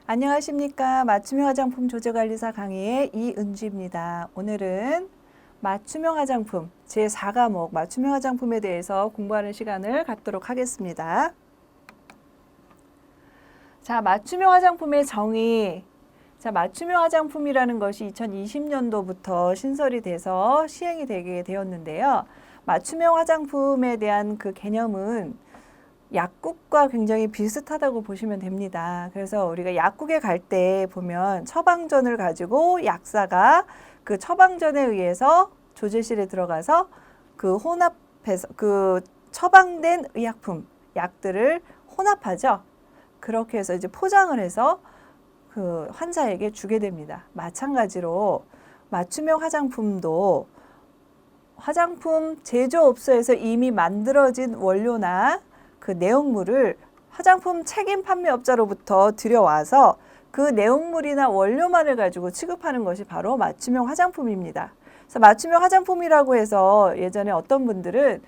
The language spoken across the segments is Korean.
안녕하십니까. 맞춤형 화장품 조제관리사 강의의 이은주입니다. 오늘은 맞춤형 화장품 제4과목 맞춤형 화장품에 대해서 공부하는 시간을 갖도록 하겠습니다. 자, 맞춤형 화장품의 정의. 자, 맞춤형 화장품이라는 것이 2020년도부터 신설이 돼서 시행이 되게 되었는데요. 맞춤형 화장품에 대한 그 개념은 약국과 굉장히 비슷하다고 보시면 됩니다. 그래서 우리가 약국에 갈 때 보면 처방전을 가지고 약사가 그 처방전에 의해서 조제실에 들어가서 그 혼합해서 그 처방된 의약품, 약들을 혼합하죠. 그렇게 해서 이제 포장을 해서 그 환자에게 주게 됩니다. 마찬가지로 맞춤형 화장품도 화장품 제조업소에서 이미 만들어진 원료나 그 내용물을 화장품 책임 판매업자로부터 들여와서 그 내용물이나 원료만을 가지고 취급하는 것이 바로 맞춤형 화장품입니다. 그래서 맞춤형 화장품이라고 해서 예전에 어떤 분들은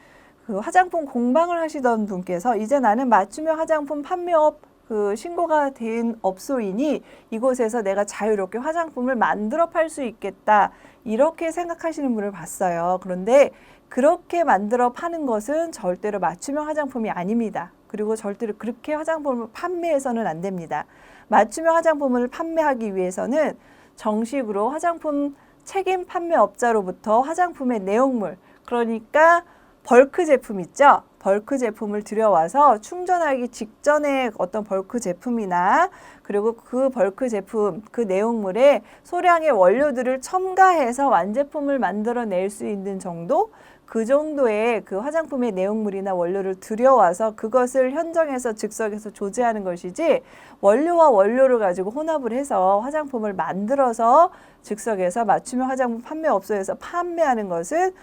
그 화장품 공방을 하시던 분께서 이제 나는 맞춤형 화장품 판매업 그 신고가 된 업소이니 이곳에서 내가 자유롭게 화장품을 만들어 팔 수 있겠다. 이렇게 생각하시는 분을 봤어요. 그런데 그렇게 만들어 파는 것은 절대로 맞춤형 화장품이 아닙니다. 그리고 절대로 그렇게 화장품을 판매해서는 안 됩니다. 맞춤형 화장품을 판매하기 위해서는 정식으로 화장품 책임 판매업자로부터 화장품의 내용물, 그러니까 벌크 제품 있죠? 벌크 제품을 들여와서 충전하기 직전에 어떤 벌크 제품이나 그리고 그 벌크 제품, 그 내용물에 소량의 원료들을 첨가해서 완제품을 만들어낼 수 있는 정도? 그 정도의 그 화장품의 내용물이나 원료를 들여와서 그것을 현정해서 즉석에서 조제하는 것이지 원료와 원료를 가지고 혼합을 해서 화장품을 만들어서 즉석에서 맞춤형 화장품 판매업소에서 판매하는 것은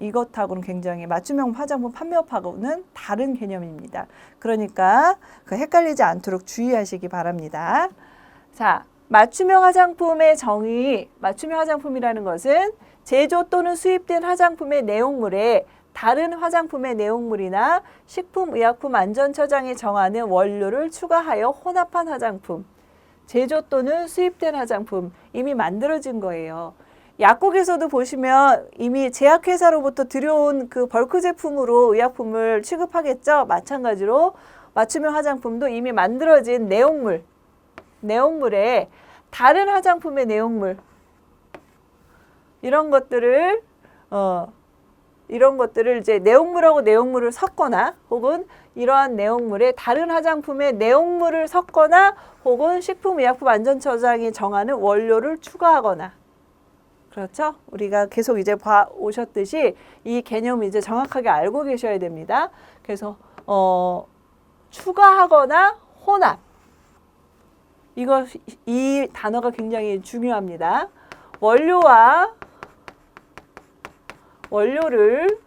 이것하고는 굉장히 맞춤형 화장품 판매업하고는 다른 개념입니다. 그러니까 그 헷갈리지 않도록 주의하시기 바랍니다. 자, 맞춤형 화장품의 정의, 맞춤형 화장품이라는 것은 제조 또는 수입된 화장품의 내용물에 다른 화장품의 내용물이나 식품의약품안전처장이 정하는 원료를 추가하여 혼합한 화장품, 제조 또는 수입된 화장품, 이미 만들어진 거예요. 약국에서도 보시면 이미 제약회사로부터 들여온 그 벌크 제품으로 의약품을 취급하겠죠. 마찬가지로 맞춤형 화장품도 이미 만들어진 내용물에 다른 화장품의 내용물, 이런 것들을 이제 내용물하고 내용물을 섞거나 혹은 이러한 내용물에 다른 화장품의 내용물을 섞거나 혹은 식품의약품안전처장이 정하는 원료를 추가하거나, 그렇죠? 우리가 계속 이제 봐 오셨듯이 이 개념을 이제 정확하게 알고 계셔야 됩니다. 그래서 추가하거나 혼합, 이 단어가 굉장히 중요합니다. 원료를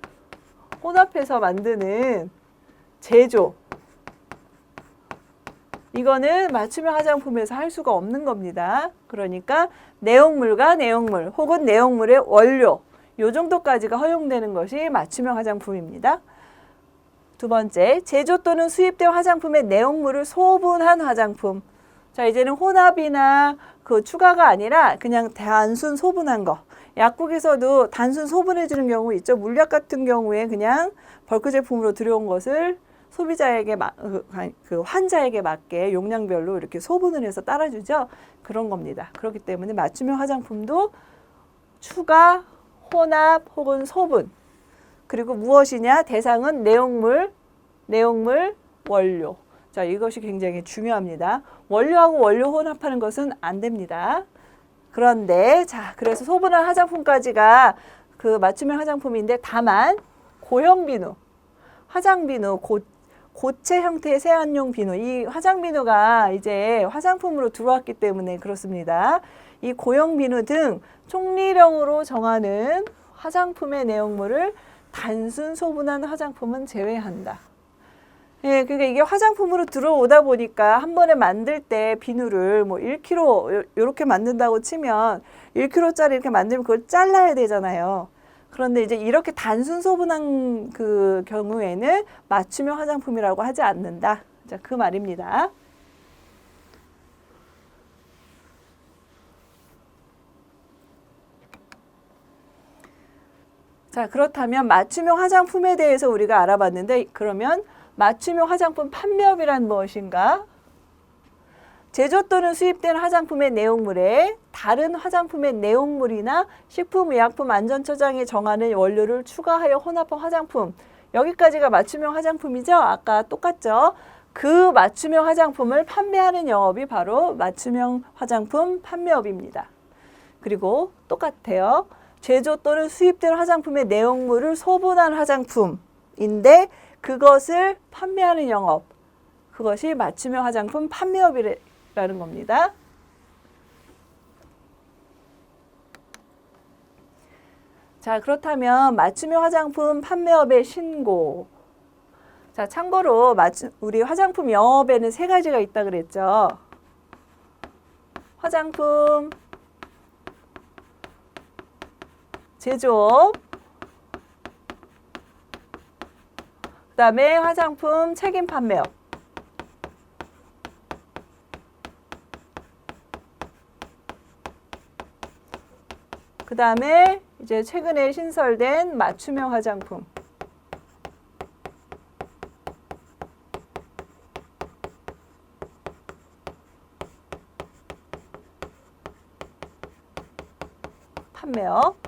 혼합해서 만드는 제조, 이거는 맞춤형 화장품에서 할 수가 없는 겁니다. 그러니까 내용물과 내용물 혹은 내용물의 원료, 요 정도까지가 허용되는 것이 맞춤형 화장품입니다. 두 번째, 제조 또는 수입된 화장품의 내용물을 소분한 화장품. 자, 이제는 혼합이나 그 추가가 아니라 그냥 단순 소분한 거. 약국에서도 단순 소분해 주는 경우 있죠. 물약 같은 경우에 그냥 벌크 제품으로 들여온 것을 소비자에게 그 환자에게 맞게 용량별로 이렇게 소분을 해서 따라주죠. 그런 겁니다. 그렇기 때문에 맞춤형 화장품도 추가, 혼합 혹은 소분. 그리고 무엇이냐? 대상은 내용물, 원료. 자, 이것이 굉장히 중요합니다. 원료하고 원료 혼합하는 것은 안 됩니다. 그런데 자, 그래서 소분한 화장품까지가 그 맞춤형 화장품인데 다만 고형 화장비누, 고체 형태의 세안용 비누, 이 화장비누가 이제 화장품으로 들어왔기 때문에 그렇습니다. 이 고형 비누 등 총리령으로 정하는 화장품의 내용물을 단순 소분한 화장품은 제외한다. 예, 그러니까 이게 화장품으로 들어오다 보니까 한 번에 만들 때 비누를 뭐 1kg 이렇게 만든다고 치면 1kg짜리 이렇게 만들면 그걸 잘라야 되잖아요. 그런데 이제 이렇게 단순 소분한 그 경우에는 맞춤형 화장품이라고 하지 않는다. 자, 그 말입니다. 자, 그렇다면 맞춤형 화장품에 대해서 우리가 알아봤는데 그러면 맞춤형 화장품 판매업이란 무엇인가? 제조 또는 수입된 화장품의 내용물에 다른 화장품의 내용물이나 식품의약품안전처장이 정하는 원료를 추가하여 혼합한 화장품. 여기까지가 맞춤형 화장품이죠? 아까 똑같죠? 그 맞춤형 화장품을 판매하는 영업이 바로 맞춤형 화장품 판매업입니다. 그리고 똑같아요. 제조 또는 수입된 화장품의 내용물을 소분한 화장품인데 그것을 판매하는 영업. 그것이 맞춤형 화장품 판매업이라는 겁니다. 자, 그렇다면 맞춤형 화장품 판매업의 신고. 자, 참고로 우리 화장품 영업에는 3가지가 있다 그랬죠. 화장품 제조업, 그 다음에 화장품 책임 판매업. 그 다음에 이제 최근에 신설된 맞춤형 화장품. 판매업.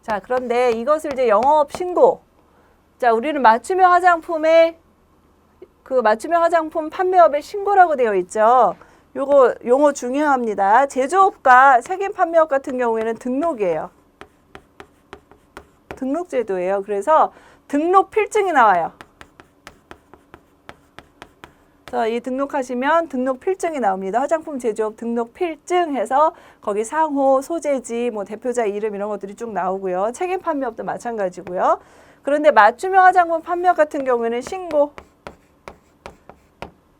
자, 그런데 이것을 이제 영업 신고. 자, 우리는 맞춤형 화장품의 맞춤형 화장품 판매업의 신고라고 되어 있죠. 요거 용어 중요합니다. 제조업과 책임 판매업 같은 경우에는 등록이에요. 등록 제도예요. 그래서 등록 필증이 나와요. 그래서 이 등록하시면 등록 필증이 나옵니다. 화장품 제조업 등록 필증 해서 거기 상호, 소재지, 뭐 대표자 이름 이런 것들이 쭉 나오고요. 책임 판매업도 마찬가지고요. 그런데 맞춤형 화장품 판매업 같은 경우에는 신고.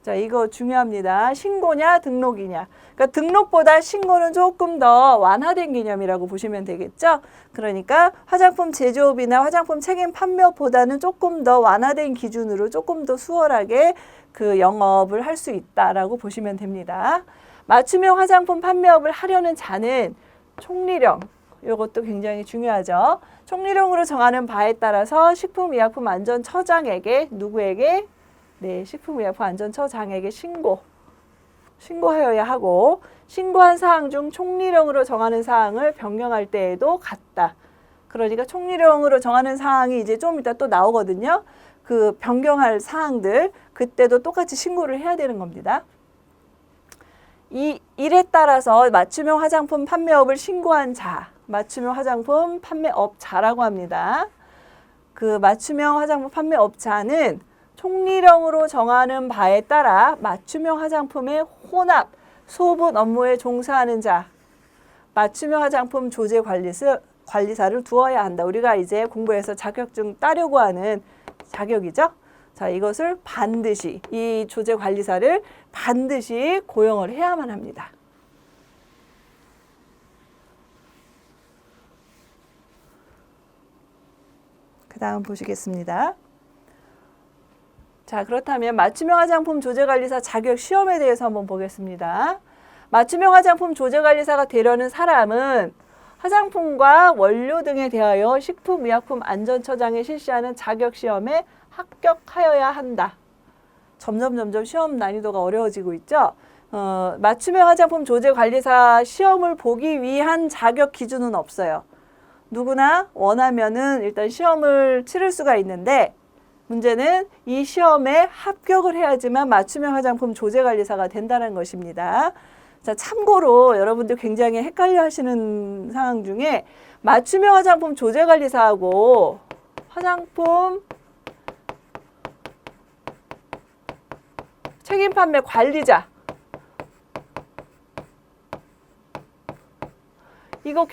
자, 이거 중요합니다. 신고냐 등록이냐. 그러니까 등록보다 신고는 조금 더 완화된 개념이라고 보시면 되겠죠. 그러니까 화장품 제조업이나 화장품 책임 판매업보다는 조금 더 완화된 기준으로 조금 더 수월하게 그 영업을 할 수 있다라고 보시면 됩니다. 맞춤형 화장품 판매업을 하려는 자는 총리령, 이것도 굉장히 중요하죠. 총리령으로 정하는 바에 따라서 식품의약품안전처장에게 누구에게? 네, 식품의약품안전처장에게 신고하여야 하고 신고한 사항 중 총리령으로 정하는 사항을 변경할 때에도 같다. 그러니까 총리령으로 정하는 사항이 이제 좀 이따 또 나오거든요. 그 변경할 사항들 그때도 똑같이 신고를 해야 되는 겁니다. 이 일에 따라서 맞춤형 화장품 판매업을 신고한 자, 맞춤형 화장품 판매업자라고 합니다. 그 맞춤형 화장품 판매업자는 총리령으로 정하는 바에 따라 맞춤형 화장품의 혼합, 소분 업무에 종사하는 자, 맞춤형 화장품 조제 관리사를 두어야 한다. 우리가 이제 공부해서 자격증 따려고 하는 자격이죠. 자, 이것을 반드시 이 조제 관리사를 반드시 고용을 해야만 합니다. 그 다음 보시겠습니다. 자, 그렇다면 맞춤형 화장품 조제관리사 자격 시험에 대해서 한번 보겠습니다. 맞춤형 화장품 조제관리사가 되려는 사람은 화장품과 원료 등에 대하여 식품의약품안전처장이 실시하는 자격 시험에 합격하여야 한다. 점점 시험 난이도가 어려워지고 있죠. 맞춤형 화장품 조제관리사 시험을 보기 위한 자격 기준은 없어요. 누구나 원하면은 일단 시험을 치를 수가 있는데 문제는 이 시험에 합격을 해야지만 맞춤형 화장품 조제관리사가 된다는 것입니다. 자, 참고로 여러분들 굉장히 헷갈려 하시는 상황 중에 맞춤형 화장품 조제관리사하고 화장품 책임 판매 관리자 이거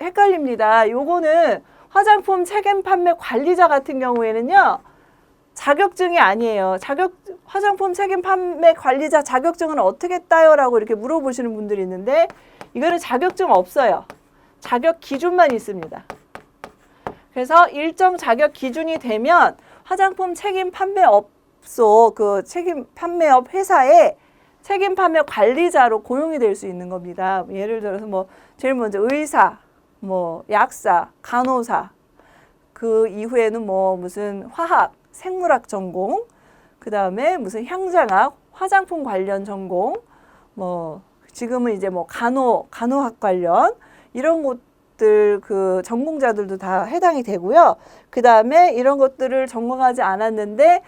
헷갈립니다. 요거는 화장품 책임 판매 관리자 같은 경우에는요. 자격증이 아니에요. 화장품 책임 판매 관리자 자격증은 어떻게 따요? 라고 이렇게 물어보시는 분들이 있는데 이거는 자격증 없어요. 자격 기준만 있습니다. 그래서 일정 자격 기준이 되면 화장품 책임 판매업소 그 책임 판매업 회사에 책임 판매 관리자로 고용이 될 수 있는 겁니다. 예를 들어서 뭐 제일 먼저 의사, 뭐 약사, 간호사, 그 이후에는 뭐 무슨 화학, 생물학 전공, 그 다음에 무슨 향장학, 화장품 관련 전공, 뭐 지금은 이제 뭐 간호학 관련 이런 것들 그 전공자들도 다 해당이 되고요. 그 다음에 이런 것들을 전공하지 않았는데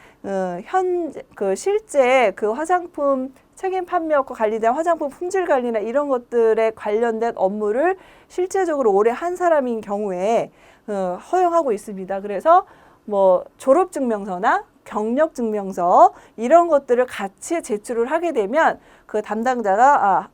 현재 그 실제 그 화장품 책임 판매업과 관리된 화장품 품질 관리나 이런 것들에 관련된 업무를 실제적으로 오래 한 사람인 경우에 허용하고 있습니다. 그래서 뭐 졸업증명서나 경력증명서 이런 것들을 같이 제출을 하게 되면 그 담당자가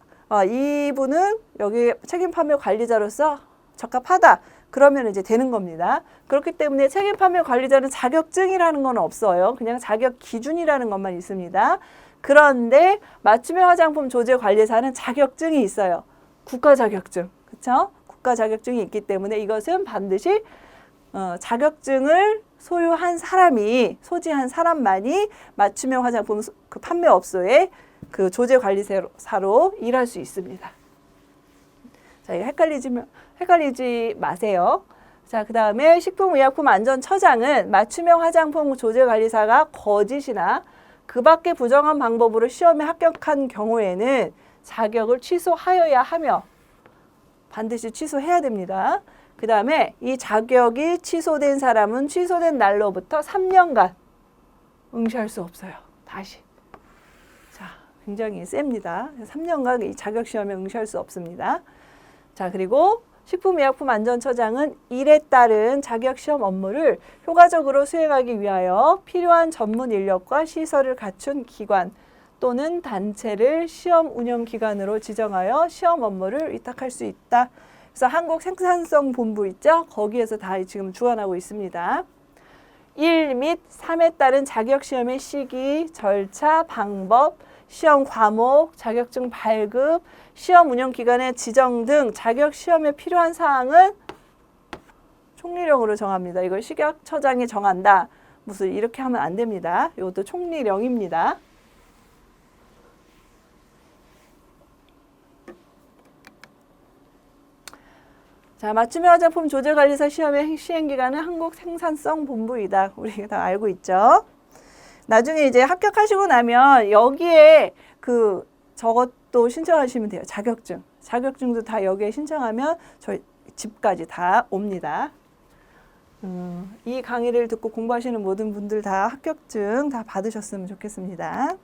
이분은 여기 책임 판매 관리자로서 적합하다. 그러면 이제 되는 겁니다. 그렇기 때문에 책임 판매 관리자는 자격증이라는 건 없어요. 그냥 자격 기준이라는 것만 있습니다. 그런데 맞춤형 화장품 조제 관리사는 자격증이 있어요. 국가 자격증. 그렇죠? 국가 자격증이 있기 때문에 이것은 반드시 자격증을 소유한 사람이 소지한 사람만이 맞춤형 화장품 그 판매업소에 그 조제 관리사로 일할 수 있습니다. 자, 이거 헷갈리지 마세요. 자, 그 다음에 식품의약품안전처장은 맞춤형 화장품 조제 관리사가 거짓이나 그 밖의 부정한 방법으로 시험에 합격한 경우에는 자격을 취소하여야 하며 반드시 취소해야 됩니다. 그 다음에 이 자격이 취소된 사람은 취소된 날로부터 3년간 응시할 수 없어요. 다시. 자, 굉장히 셉니다. 3년간 이 자격시험에 응시할 수 없습니다. 자, 그리고 식품의약품안전처장은 이에 따른 자격시험 업무를 효과적으로 수행하기 위하여 필요한 전문 인력과 시설을 갖춘 기관 또는 단체를 시험 운영 기관으로 지정하여 시험 업무를 위탁할 수 있다. 그래서 한국생산성본부 있죠? 거기에서 다 지금 주관하고 있습니다. 1 및 3에 따른 자격시험의 시기, 절차, 방법, 시험 과목, 자격증 발급, 시험 운영 기관의 지정 등 자격시험에 필요한 사항은 총리령으로 정합니다. 이걸 식약처장이 정한다. 무슨 이렇게 하면 안 됩니다. 이것도 총리령입니다. 자, 맞춤형 화장품 조제관리사 시험의 시행기관은 한국생산성본부이다. 우리가 다 알고 있죠. 나중에 이제 합격하시고 나면 여기에 저것도 신청하시면 돼요. 자격증. 자격증도 다 여기에 신청하면 저희 집까지 다 옵니다. 이 강의를 듣고 공부하시는 모든 분들 다 합격증 다 받으셨으면 좋겠습니다.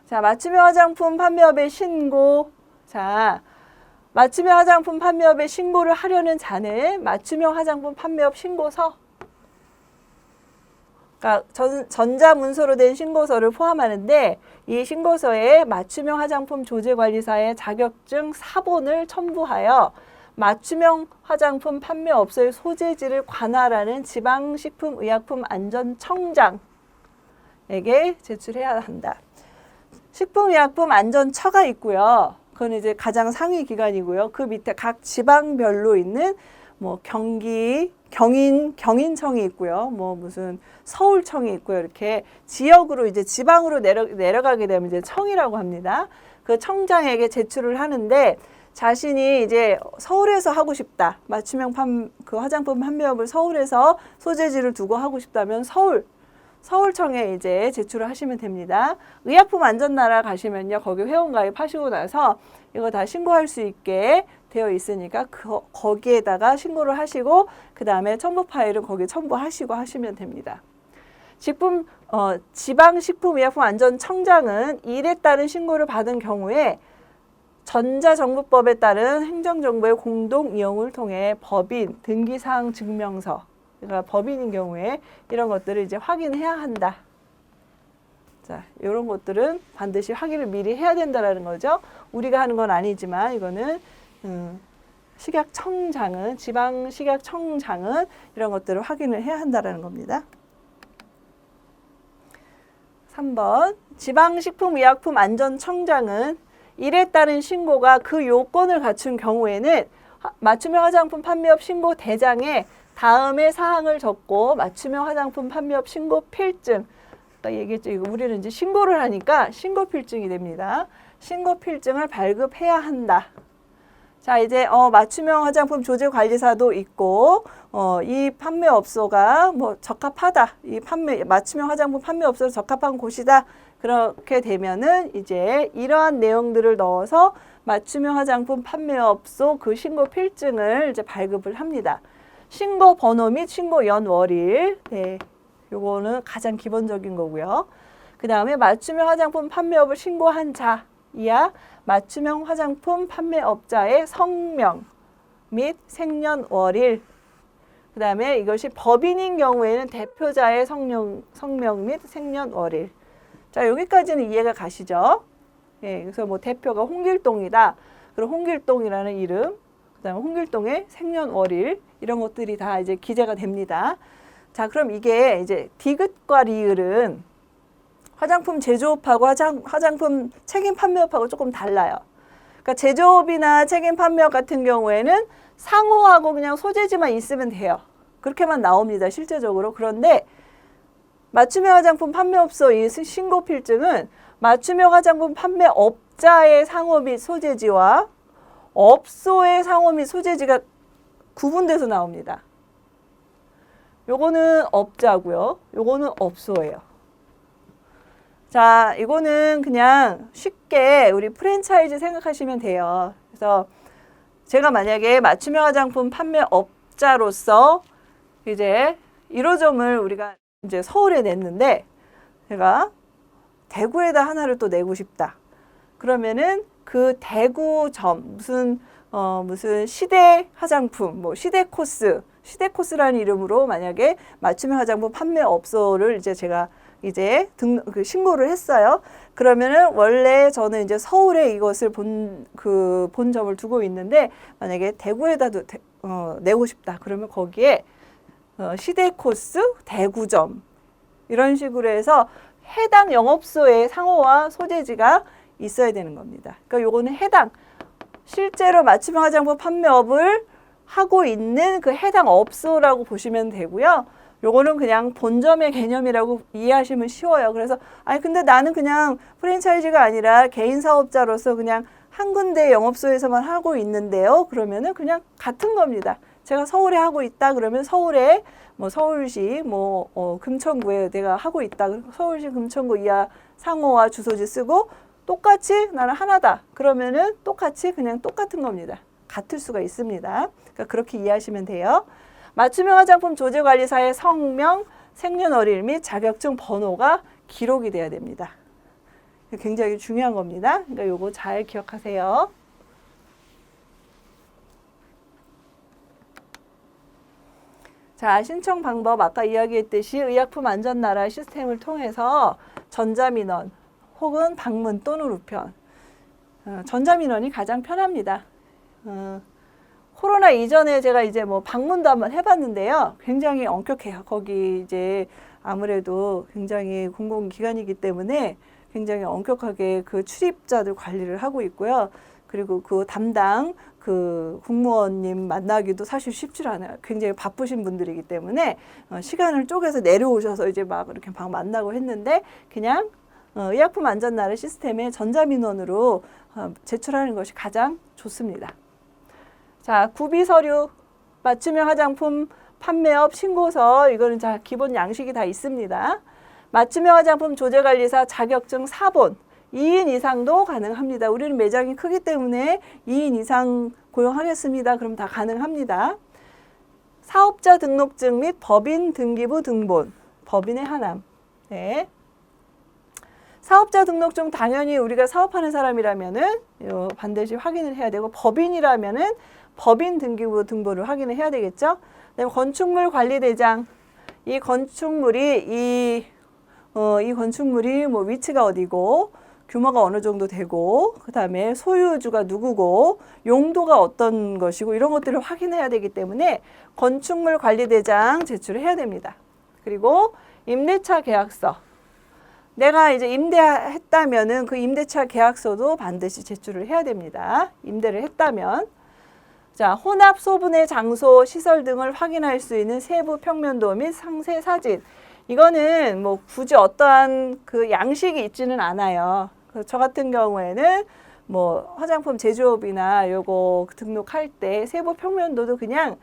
자, 맞춤형 화장품 판매업의 신고. 자, 맞춤형 화장품 판매업에 신고를 하려는 자는 맞춤형 화장품 판매업 신고서, 그러니까 전자문서로 된 신고서를 포함하는데 이 신고서에 맞춤형 화장품 조제관리사의 자격증 사본을 첨부하여 맞춤형 화장품 판매업소의 소재지를 관할하는 지방식품의약품안전청장에게 제출해야 한다. 식품의약품안전처가 있고요. 그건 이제 가장 상위 기관이고요. 그 밑에 각 지방별로 있는 뭐 경인청이 있고요. 뭐 무슨 서울청이 있고요. 이렇게 지역으로 이제 지방으로 내려가게 되면 이제 청이라고 합니다. 그 청장에게 제출을 하는데 자신이 이제 서울에서 하고 싶다. 맞춤형 그 화장품 판매업을 서울에서 소재지를 두고 하고 싶다면 서울청에 이제 제출을 하시면 됩니다. 의약품 안전나라 가시면요. 거기 회원가입 하시고 나서 이거 다 신고할 수 있게 되어 있으니까 거기에다가 신고를 하시고 그 다음에 첨부 파일을 거기에 첨부하시고 하시면 됩니다. 지방식품의약품안전청장은 이에 따른 신고를 받은 경우에 전자정부법에 따른 행정정보의 공동 이용을 통해 법인, 등기사항 증명서, 그러니까 법인인 경우에 이런 것들을 이제 확인해야 한다. 자, 이런 것들은 반드시 확인을 미리 해야 된다라는 거죠. 우리가 하는 건 아니지만 이거는 지방식약청장은 이런 것들을 확인을 해야 한다라는 겁니다. 3번 지방식품의약품안전청장은 이에 따른 신고가 그 요건을 갖춘 경우에는 맞춤형 화장품 판매업 신고 대장에 다음의 사항을 적고 맞춤형 화장품 판매업 신고 필증 아까 얘기했죠. 이거 우리는 이제 신고를 하니까 신고필증이 됩니다. 신고필증을 발급해야 한다. 자, 이제 맞춤형 화장품 조제관리사도 있고 이 판매업소가 뭐 적합하다. 이 맞춤형 화장품 판매업소로 적합한 곳이다. 그렇게 되면은 이제 이러한 내용들을 넣어서 맞춤형 화장품 판매업소 그 신고 필증을 이제 발급을 합니다. 신고 번호 및 신고 연월일. 네. 요거는 가장 기본적인 거고요. 그 다음에 맞춤형 화장품 판매업을 신고한 자이야 맞춤형 화장품 판매업자의 성명 및 생년월일. 그 다음에 이것이 법인인 경우에는 대표자의 성명 및 생년월일. 자, 여기까지는 이해가 가시죠? 예, 그래서 뭐 대표가 홍길동이다. 그리고 홍길동이라는 이름, 그 다음에 홍길동의 생년월일, 이런 것들이 다 이제 기재가 됩니다. 자, 그럼 이게 이제 디귿과 리을은 화장품 제조업하고 화장품 책임 판매업하고 조금 달라요. 그러니까 제조업이나 책임 판매업 같은 경우에는 상호하고 그냥 소재지만 있으면 돼요. 그렇게만 나옵니다, 실제적으로. 그런데 맞춤형 화장품 판매업소 이 신고필증은 맞춤형 화장품 판매업자의 상호 및 소재지와 업소의 상호 및 소재지가 구분돼서 나옵니다. 요거는 업자고요. 요거는 업소예요. 자, 이거는 그냥 쉽게 우리 프랜차이즈 생각하시면 돼요. 그래서 제가 만약에 맞춤형 화장품 판매업자로서 이제 1호점을 우리가 이제 서울에 냈는데 제가 대구에다 하나를 또 내고 싶다. 그러면은 그 대구점 무슨 시대 화장품, 뭐 시대코스라는 이름으로 만약에 맞춤형 화장품 판매업소를 이제 제가 이제 신고를 했어요. 그러면은 원래 저는 이제 서울에 이것을 본점을 두고 있는데 만약에 대구에다도 내고 싶다. 그러면 거기에 시대코스 대구점 이런 식으로 해서 해당 영업소의 상호와 소재지가 있어야 되는 겁니다. 그러니까 요거는 실제로 맞춤형 화장품 판매업을 하고 있는 그 해당 업소라고 보시면 되고요. 요거는 그냥 본점의 개념이라고 이해하시면 쉬워요. 그래서 근데 나는 그냥 프랜차이즈가 아니라 개인 사업자로서 그냥 한 군데 영업소에서만 하고 있는데요. 그러면은 그냥 같은 겁니다. 제가 서울에 하고 있다 그러면 서울에 뭐 서울시 금천구에 내가 하고 있다. 서울시 금천구 이하 상호와 주소지 쓰고 똑같이 나는 하나다. 그러면은 똑같이 그냥 똑같은 겁니다. 같을 수가 있습니다. 그러니까 그렇게 이해하시면 돼요. 맞춤형 화장품 조제관리사의 성명, 생년월일 및 자격증 번호가 기록이 돼야 됩니다. 굉장히 중요한 겁니다. 그러니까 요거 잘 기억하세요. 자, 신청 방법 아까 이야기했듯이 의약품 안전나라 시스템을 통해서 전자민원 혹은 방문 또는 우편. 전자민원이 가장 편합니다. 코로나 이전에 제가 이제 뭐 방문도 한번 해봤는데요. 굉장히 엄격해요. 거기 이제 아무래도 굉장히 공공기관이기 때문에 굉장히 엄격하게 그 출입자들 관리를 하고 있고요. 그리고 그 담당 그 국무원님 만나기도 사실 쉽지 않아요. 굉장히 바쁘신 분들이기 때문에 시간을 쪼개서 내려오셔서 이제 막 이렇게 막 만나고 했는데 그냥 의약품 안전나라 시스템의 전자민원으로 제출하는 것이 가장 좋습니다. 자, 구비서류, 맞춤형 화장품 판매업 신고서, 이거는 자 기본 양식이 다 있습니다. 맞춤형 화장품 조제관리사 자격증 4본, 2인 이상도 가능합니다. 우리는 매장이 크기 때문에 2인 이상 고용하겠습니다. 그럼 다 가능합니다. 사업자 등록증 및 법인 등기부 등본, 법인의 하남. 네. 사업자 등록증 당연히 우리가 사업하는 사람이라면은 반드시 확인을 해야 되고, 법인이라면은 법인 등기부 등본을 확인을 해야 되겠죠. 그다음에 건축물 관리대장, 이 건축물이 뭐 위치가 어디고 규모가 어느 정도 되고 그다음에 소유주가 누구고 용도가 어떤 것이고 이런 것들을 확인해야 되기 때문에 건축물 관리대장 제출을 해야 됩니다. 그리고 임대차 계약서. 내가 이제 임대했다면은 그 임대차 계약서도 반드시 제출을 해야 됩니다. 임대를 했다면. 자, 혼합 소분의 장소, 시설 등을 확인할 수 있는 세부 평면도 및 상세 사진. 이거는 뭐 굳이 어떠한 그 양식이 있지는 않아요. 저 같은 경우에는 뭐 화장품 제조업이나 요거 등록할 때 세부 평면도도 그냥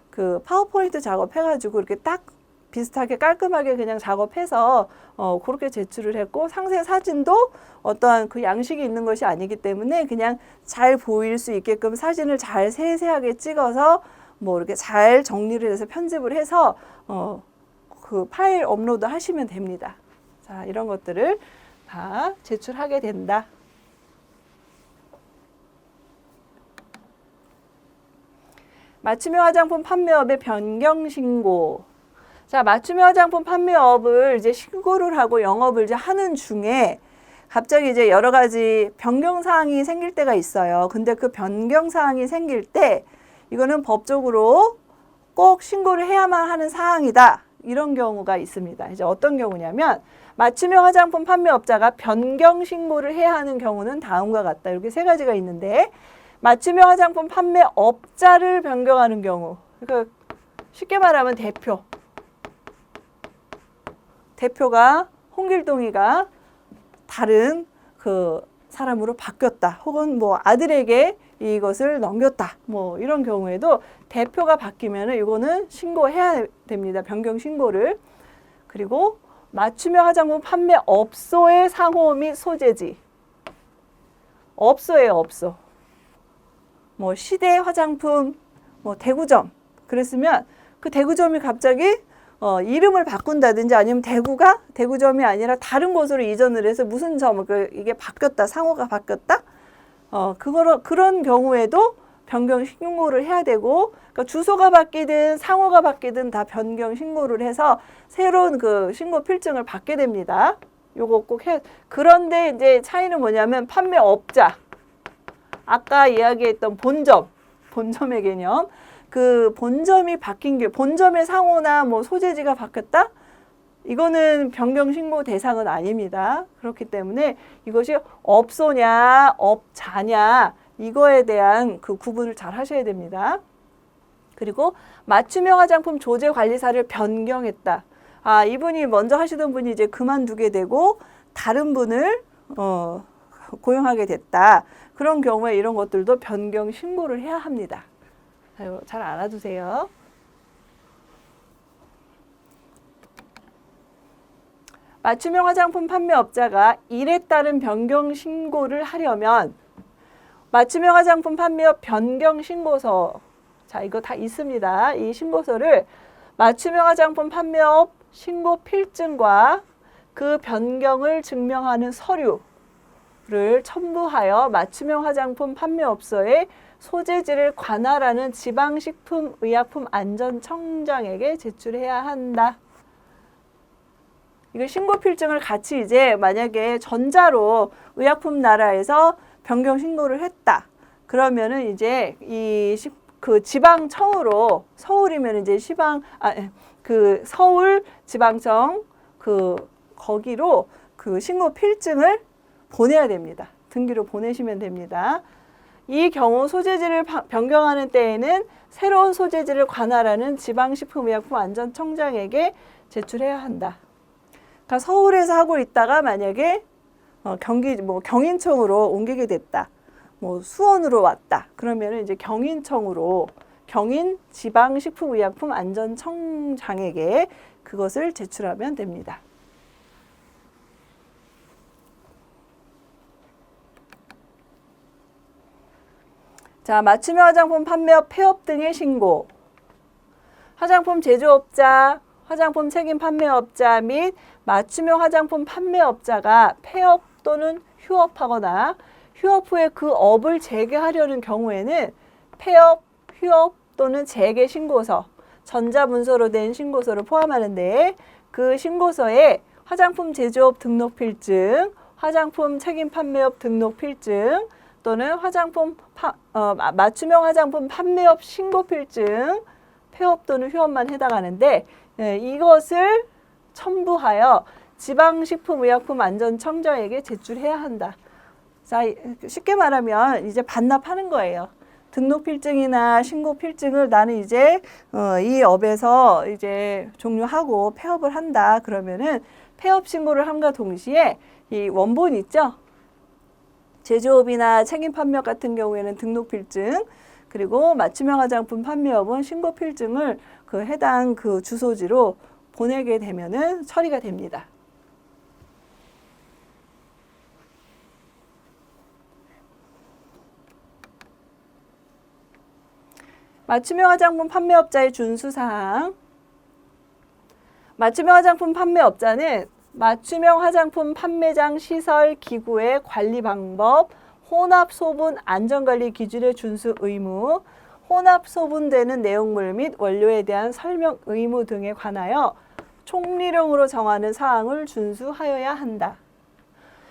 그 파워포인트 작업해가지고 이렇게 딱 비슷하게 깔끔하게 그냥 작업해서 그렇게 제출을 했고, 상세 사진도 어떠한 그 양식이 있는 것이 아니기 때문에 그냥 잘 보일 수 있게끔 사진을 잘 세세하게 찍어서 뭐 이렇게 잘 정리를 해서 편집을 해서 그 파일 업로드 하시면 됩니다. 자, 이런 것들을 다 제출하게 된다. 맞춤형 화장품 판매업의 변경 신고. 자, 맞춤형 화장품 판매업을 이제 신고를 하고 영업을 이제 하는 중에 갑자기 이제 여러 가지 변경 사항이 생길 때가 있어요. 근데 그 변경 사항이 생길 때 이거는 법적으로 꼭 신고를 해야만 하는 사항이다. 이런 경우가 있습니다. 이제 어떤 경우냐면 맞춤형 화장품 판매업자가 변경 신고를 해야 하는 경우는 다음과 같다. 이렇게 세 가지가 있는데, 맞춤형 화장품 판매업자를 변경하는 경우, 그러니까 쉽게 말하면 대표가 홍길동이가 다른 그 사람으로 바뀌었다, 혹은 뭐 아들에게 이것을 넘겼다, 뭐 이런 경우에도 대표가 바뀌면은 이거는 신고해야 됩니다. 변경 신고를. 그리고 맞춤형 화장품 판매업소의 상호 및 소재지. 업소예요, 업소. 뭐 시대 화장품 뭐 대구점 그랬으면 그 대구점이 갑자기 이름을 바꾼다든지 아니면 대구점이 아니라 다른 곳으로 이전을 해서 무슨 점 이게 바뀌었다, 상호가 바뀌었다, 그런 경우에도 변경 신고를 해야 되고, 그러니까 주소가 바뀌든 상호가 바뀌든 다 변경 신고를 해서 새로운 그 신고 필증을 받게 됩니다. 요거 꼭 해. 그런데 이제 차이는 뭐냐면 판매업자, 아까 이야기했던 본점의 개념, 그 본점이 바뀐 게 본점의 상호나 뭐 소재지가 바뀌었다? 이거는 변경 신고 대상은 아닙니다. 그렇기 때문에 이것이 업소냐 업자냐 이거에 대한 그 구분을 잘 하셔야 됩니다. 그리고 맞춤형 화장품 조제 관리사를 변경했다. 아, 이분이 먼저 하시던 분이 이제 그만두게 되고 다른 분을 고용하게 됐다. 그런 경우에 이런 것들도 변경 신고를 해야 합니다. 잘 알아두세요. 맞춤형 화장품 판매업자가 일에 따른 변경 신고를 하려면 맞춤형 화장품 판매업 변경 신고서, 자, 이거 다 있습니다. 이 신고서를 맞춤형 화장품 판매업 신고 필증과 그 변경을 증명하는 서류를 첨부하여 맞춤형 화장품 판매업소에 소재지를 관할하는 지방식품의약품안전청장에게 제출해야 한다. 이거 신고 필증을 같이 이제 만약에 전자로 의약품 나라에서 변경 신고를 했다. 그러면은 이제 그 지방청으로, 서울이면 이제 그 서울 지방청 거기로 그 신고 필증을 보내야 됩니다. 등기로 보내시면 됩니다. 이 경우 소재지를 변경하는 때에는 새로운 소재지를 관할하는 지방식품의약품안전청장에게 제출해야 한다. 그러니까 서울에서 하고 있다가 만약에 경인청으로 옮기게 됐다. 뭐 수원으로 왔다. 그러면은 이제 경인 지방식품의약품안전청장에게 그것을 제출하면 됩니다. 자, 맞춤형 화장품 판매업, 폐업 등의 신고. 화장품 제조업자, 화장품 책임 판매업자 및 맞춤형 화장품 판매업자가 폐업 또는 휴업하거나 휴업 후에 그 업을 재개하려는 경우에는 폐업, 휴업 또는 재개 신고서, 전자문서로 된 신고서를 포함하는데, 그 신고서에 화장품 제조업 등록 필증, 화장품 책임 판매업 등록 필증 또는 맞춤형 화장품 판매업 신고 필증, 폐업 또는 휴업만 해당하는데, 이것을 첨부하여 지방식품의약품안전청장에게 제출해야 한다. 자, 쉽게 말하면 이제 반납하는 거예요. 등록 필증이나 신고 필증을 나는 이제 이 업에서 이제 종료하고 폐업을 한다. 그러면은 폐업 신고를 함과 동시에 이 원본 있죠? 제조업이나 책임 판매업 같은 경우에는 등록 필증, 그리고 맞춤형 화장품 판매업은 신고 필증을 그 해당 그 주소지로 보내게 되면은 처리가 됩니다. 맞춤형 화장품 판매업자의 준수사항. 맞춤형 화장품 판매업자는 맞춤형 화장품 판매장 시설 기구의 관리 방법, 혼합 소분 안전관리 기준의 준수 의무, 혼합 소분되는 내용물 및 원료에 대한 설명 의무 등에 관하여 총리령으로 정하는 사항을 준수하여야 한다.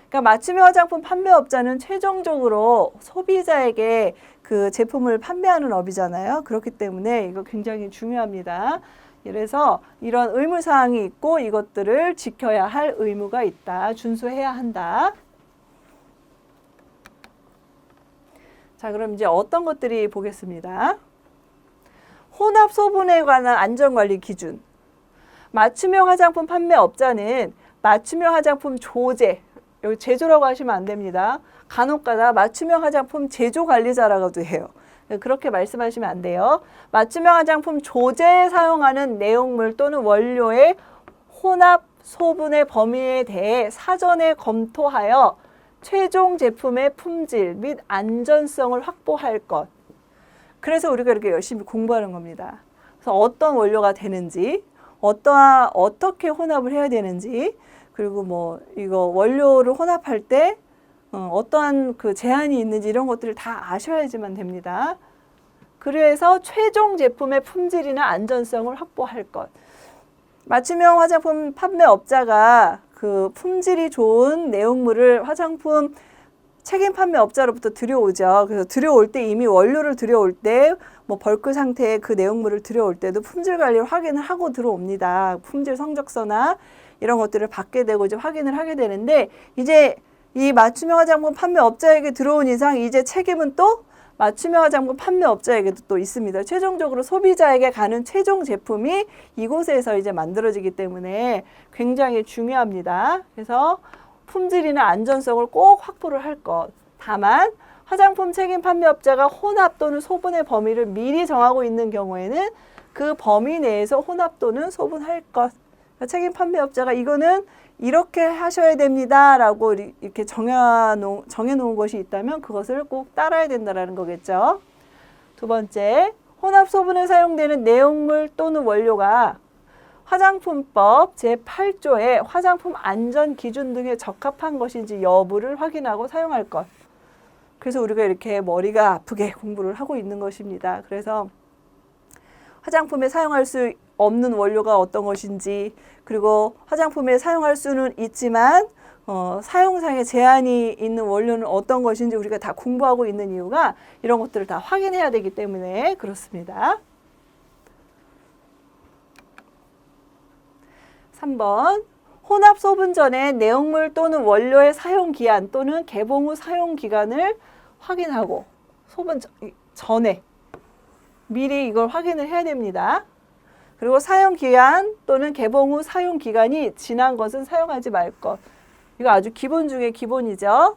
그러니까 맞춤형 화장품 판매업자는 최종적으로 소비자에게 그 제품을 판매하는 업이잖아요. 그렇기 때문에 이거 굉장히 중요합니다. 그래서 이런 의무사항이 있고 이것들을 지켜야 할 의무가 있다. 준수해야 한다. 자, 그럼 이제 어떤 것들이 보겠습니다. 혼합 소분에 관한 안전관리 기준. 맞춤형 화장품 판매업자는 맞춤형 화장품 조제, 여기 제조라고 하시면 안 됩니다. 간혹가다 맞춤형 화장품 제조 관리자라고도 해요. 그렇게 말씀하시면 안 돼요. 맞춤형 화장품 조제에 사용하는 내용물 또는 원료의 혼합 소분의 범위에 대해 사전에 검토하여 최종 제품의 품질 및 안전성을 확보할 것. 그래서 우리가 이렇게 열심히 공부하는 겁니다. 그래서 어떤 원료가 되는지, 어떻게 혼합을 해야 되는지, 그리고 뭐 이거 원료를 혼합할 때 어떠한 그 제한이 있는지 이런 것들을 다 아셔야지만 됩니다. 그래서 최종 제품의 품질이나 안전성을 확보할 것. 맞춤형 화장품 판매업자가 그 품질이 좋은 내용물을 화장품 책임 판매업자로부터 들여오죠. 그래서 들여올 때 이미 원료를 들여올 때 뭐 벌크 상태의 그 내용물을 들여올 때도 품질 관리를 확인을 하고 들어옵니다. 품질 성적서나 이런 것들을 받게 되고 이제 확인을 하게 되는데 이제 이 맞춤형 화장품 판매업자에게 들어온 이상 이제 책임은 또 맞춤형 화장품 판매업자에게도 또 있습니다. 최종적으로 소비자에게 가는 최종 제품이 이곳에서 이제 만들어지기 때문에 굉장히 중요합니다. 그래서 품질이나 안전성을 꼭 확보를 할 것. 다만 화장품 책임 판매업자가 혼합 또는 소분의 범위를 미리 정하고 있는 경우에는 그 범위 내에서 혼합 또는 소분할 것. 그러니까 책임 판매업자가 이거는 이렇게 하셔야 됩니다 라고 이렇게 정해놓은 것이 있다면 그것을 꼭 따라야 된다는 거겠죠. 두 번째, 혼합 소분에 사용되는 내용물 또는 원료가 화장품법 제8조의 화장품 안전 기준 등에 적합한 것인지 여부를 확인하고 사용할 것. 그래서 우리가 이렇게 머리가 아프게 공부를 하고 있는 것입니다. 그래서 화장품에 사용할 수 없는 원료가 어떤 것인지, 그리고 화장품에 사용할 수는 있지만 사용상의 제한이 있는 원료는 어떤 것인지 우리가 다 공부하고 있는 이유가 이런 것들을 다 확인해야 되기 때문에 그렇습니다. 3번, 혼합 소분 전에 내용물 또는 원료의 사용 기한 또는 개봉 후 사용 기간을 확인하고, 소분 전에 미리 이걸 확인을 해야 됩니다. 그리고 사용 기한 또는 개봉 후 사용 기간이 지난 것은 사용하지 말 것. 이거 아주 기본 중에 기본이죠.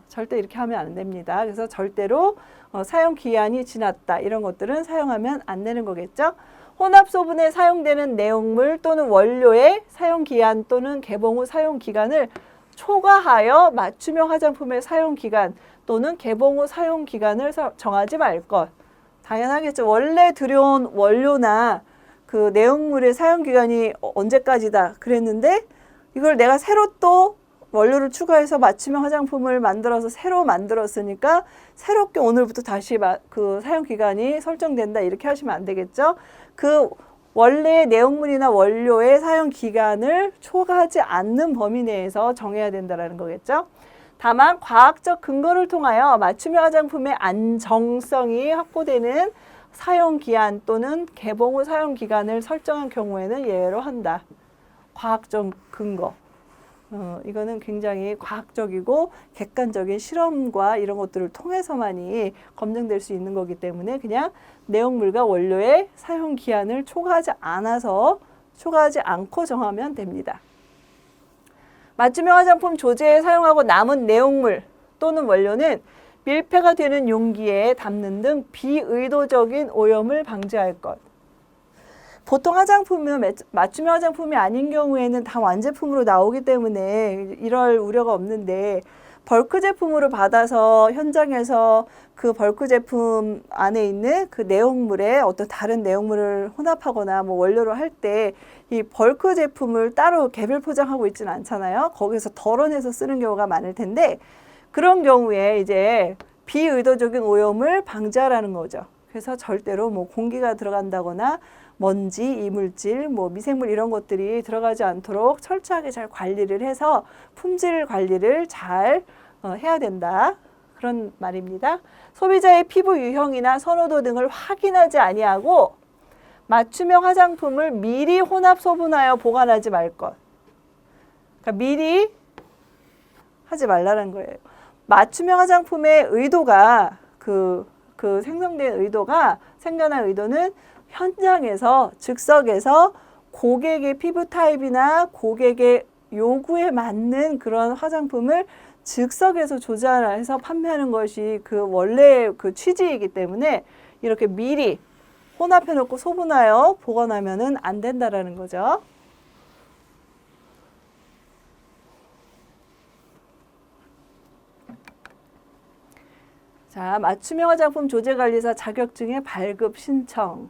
절대 이렇게 하면 안 됩니다. 그래서 절대로 사용 기한이 지났다 이런 것들은 사용하면 안 되는 거겠죠. 혼합 소분에 사용되는 내용물 또는 원료의 사용 기한 또는 개봉 후 사용 기간을 초과하여 맞춤형 화장품의 사용 기간 또는 개봉 후 사용 기간을 정하지 말 것. 당연하겠죠. 원래 들여온 원료나 그 내용물의 사용 기간이 언제까지다 그랬는데 이걸 내가 새로 또 원료를 추가해서 맞춤형 화장품을 만들어서 새로 만들었으니까 새롭게 오늘부터 다시 그 사용 기간이 설정된다 이렇게 하시면 안 되겠죠. 그 원래의 내용물이나 원료의 사용 기간을 초과하지 않는 범위 내에서 정해야 된다는 거겠죠. 다만 과학적 근거를 통하여 맞춤형 화장품의 안정성이 확보되는 사용 기한 또는 개봉 후 사용 기간을 설정한 경우에는 예외로 한다. 과학적 근거. 이거는 굉장히 과학적이고 객관적인 실험과 이런 것들을 통해서만이 검증될 수 있는 거기 때문에 그냥 내용물과 원료의 사용 기한을 초과하지 않고 정하면 됩니다. 맞춤형 화장품 조제에 사용하고 남은 내용물 또는 원료는 밀폐가 되는 용기에 담는 등 비의도적인 오염을 방지할 것. 보통 화장품은 맞춤형 화장품이 아닌 경우에는 다 완제품으로 나오기 때문에 이럴 우려가 없는데 벌크 제품으로 받아서 현장에서 그 벌크 제품 안에 있는 그 내용물에 어떤 다른 내용물을 혼합하거나 뭐 원료로 할 때 이 벌크 제품을 따로 개별 포장하고 있지는 않잖아요. 거기서 덜어내서 쓰는 경우가 많을 텐데 그런 경우에 이제 비의도적인 오염을 방지하라는 거죠. 그래서 절대로 뭐 공기가 들어간다거나 먼지, 이물질, 뭐 미생물 이런 것들이 들어가지 않도록 철저하게 잘 관리를 해서 품질 관리를 잘 해야 된다. 그런 말입니다. 소비자의 피부 유형이나 선호도 등을 확인하지 아니하고 맞춤형 화장품을 미리 혼합 소분하여 보관하지 말 것. 그러니까 미리 하지 말라는 거예요. 맞춤형 화장품의 의도가 생성된 의도가 생겨난 의도는 현장에서 즉석에서 고객의 피부 타입이나 고객의 요구에 맞는 그런 화장품을 즉석에서 조절해서 판매하는 것이 그 원래 그 취지이기 때문에 이렇게 미리 혼합해 놓고 소분하여 보관하면은 안 된다라는 거죠. 자, 맞춤형 화장품 조제관리사 자격증의 발급 신청.